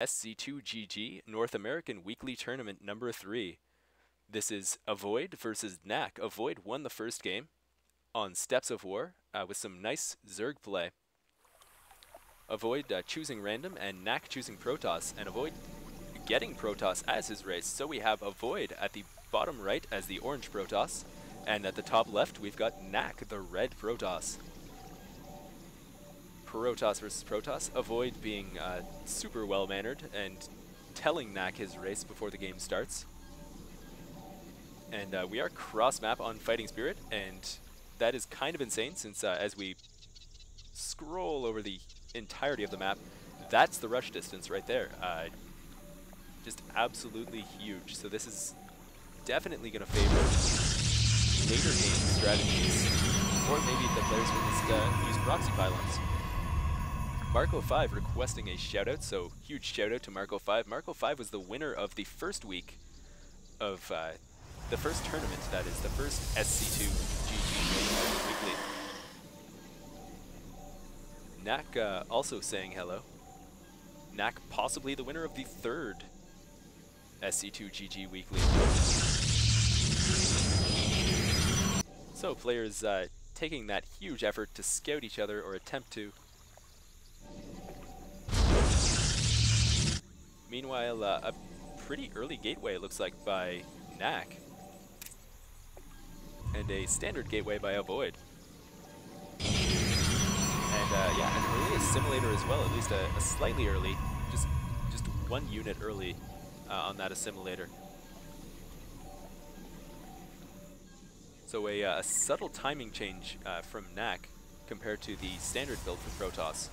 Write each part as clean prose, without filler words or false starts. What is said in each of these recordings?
SC2GG North American Weekly Tournament number 3. This is AvOiD versus Nack. AvOiD won the first game on Steps of War with some nice Zerg play. AvOiD choosing random and Nack choosing Protoss, and AvOiD getting Protoss as his race. So we have AvOiD at the bottom right as the orange Protoss, and at the top left we've got Nack, the red Protoss. Protoss versus Protoss, AvOiD being super well-mannered and telling Nack his race before the game starts. And we are cross-map on Fighting Spirit, and that is kind of insane since as we scroll over the entirety of the map, that's the rush distance right there. Just absolutely huge. So this is definitely going to favor later game strategies, or maybe the players will just use proxy pylons. Marco5 requesting a shoutout, so huge shoutout to Marco5. Marco5 was the winner of the first week of the first tournament, that is, the first SC2GG weekly. Nack also saying hello. Nack possibly the winner of the third SC2GG weekly. So players taking that huge effort to scout each other, or attempt to. Meanwhile, a pretty early gateway, it looks like, by Nack. And a standard gateway by AvOiD. And yeah, an early assimilator as well, at least a slightly early, just 1 unit early on that assimilator. So a subtle timing change from Nack compared to the standard build for Protoss.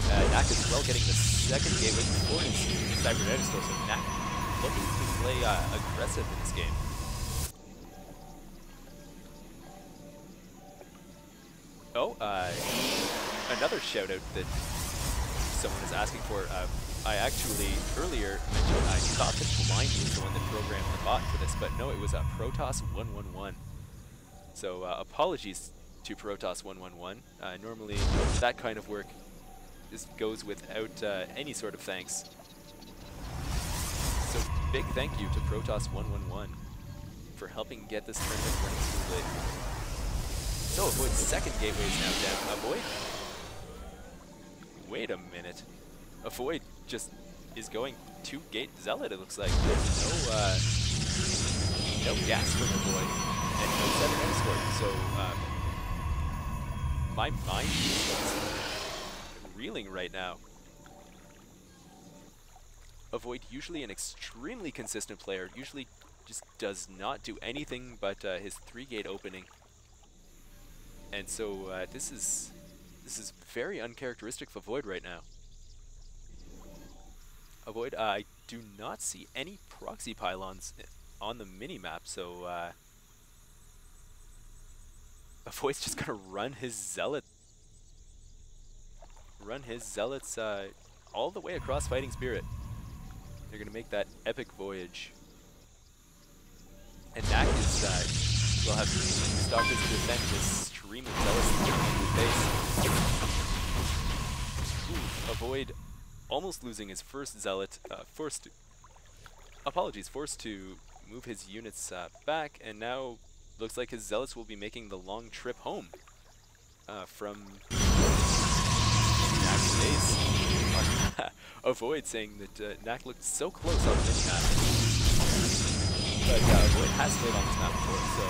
Nack as well getting the second gateway before his cybernetics door, so Nack looking to play aggressive in this game. Oh, another shout out that someone is asking for. I actually earlier mentioned I thought that Blind was the one that programmed the bot for this, but no, it was Protoss 111. So apologies to Protoss 111. Normally that kind of work just goes without any sort of thanks. So big thank you to Protoss 111 for helping get this tournament running smoothly. So AvOiD's second gateway is now down. AvOiD? Wait a minute. AvOiD just is going 2-gate Zealot, it looks like. There's no gas from AvOiD and no cybernetic sword. So my mind is reeling right now. AvOiD, usually an extremely consistent player, usually just does not do anything but his 3-gate opening. And so this is very uncharacteristic of AvOiD right now. AvOiD, I do not see any proxy pylons on the mini-map, so AvOid's just gonna run his zealots all the way across Fighting Spirit. They're gonna make that epic voyage. And Nack is will have stalkers to defend this stream of zealots in his base. Ooh, AvOiD almost losing his first zealot, forced to move his units back, and now looks like his zealots will be making the long trip home from Nack's base. AvOiD saying that Nack looked so close on the mini-map, but AvOiD has played on this map before, so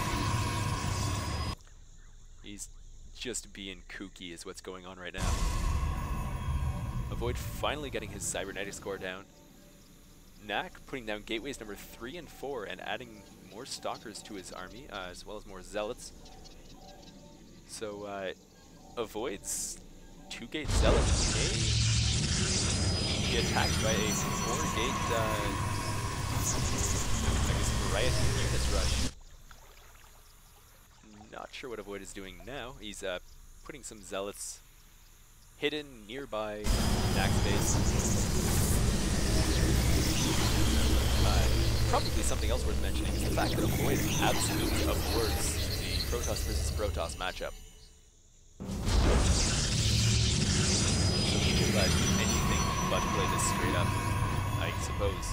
he's just being kooky is what's going on right now. AvOiD finally getting his cybernetic score down. Nack putting down gateways number 3 and 4 and adding more stalkers to his army, as well as more zealots. So AvOid's 2-gate zealot may be attacked by a 4-gate, I guess, variety units rush. Not sure what AvOiD is doing now. He's putting some zealots hidden nearby Nack's base. Probably something else worth mentioning is the fact that AvOiD absolutely abhors the Protoss versus Protoss matchup. So he will do anything but play this straight up. suppose.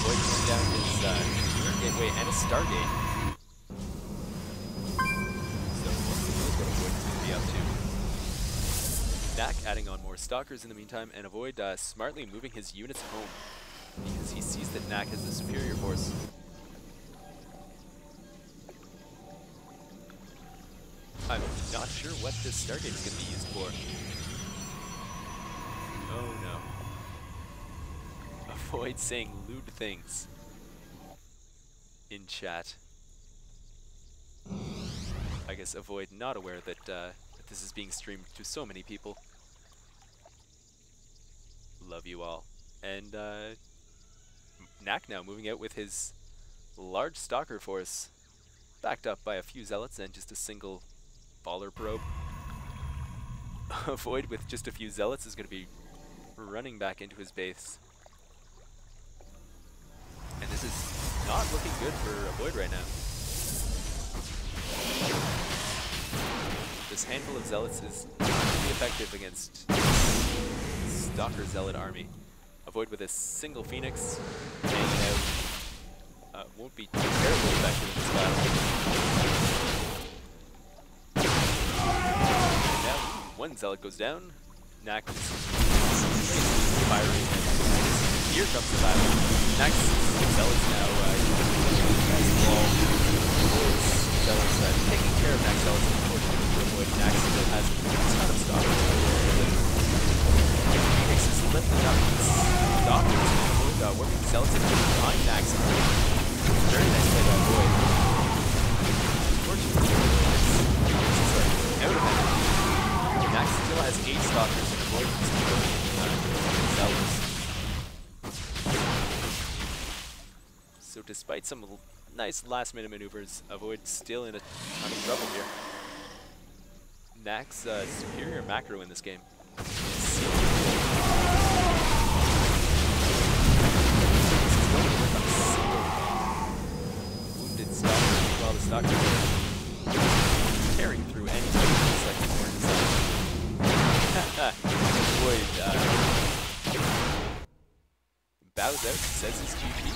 AvOiD going down his Mirror Gateway and a Stargate. So who knows what AvOiD is going to be up to. Nack adding on more Stalkers in the meantime, and AvOiD smartly moving his units home because he sees that Nack has the superior force. I'm not sure what this Stargate is going to be used for. Oh no. AvOiD saying lewd things in chat. I guess AvOiD not aware that, that this is being streamed to so many people. Love you all. And Nack now moving out with his large Stalker force, backed up by a few Zealots and just a single Baller Probe. AvOiD with just a few Zealots is going to be running back into his base. And this is not looking good for AvOiD right now. This handful of Zealots is pretty effective against Stalker Zealot army. AvOiD with a single Phoenix, hanging out. Won't be terribly effective in this battle. And now one Zealot goes down. Nack is firing. Here comes the battle. Nack's Zealots now wall. Zealots taking care of Nack's Zealots, unfortunately for AvOiD. Nack still has a ton of Stalkers. Phoenix is lifting up these Stalkers. AvOiD working Zealots behind Nack's army. Very nice play by AvOiD. Unfortunately, out of it. Nack still has 8 Stalkers and AvOiD is killing Zealots. So despite some nice last-minute maneuvers, AvOiD's still in a ton of trouble here. Nack's superior macro in this game. Wounded Stalker while the Stalker is tearing through any second turn. AvOiD bows out, says his GG.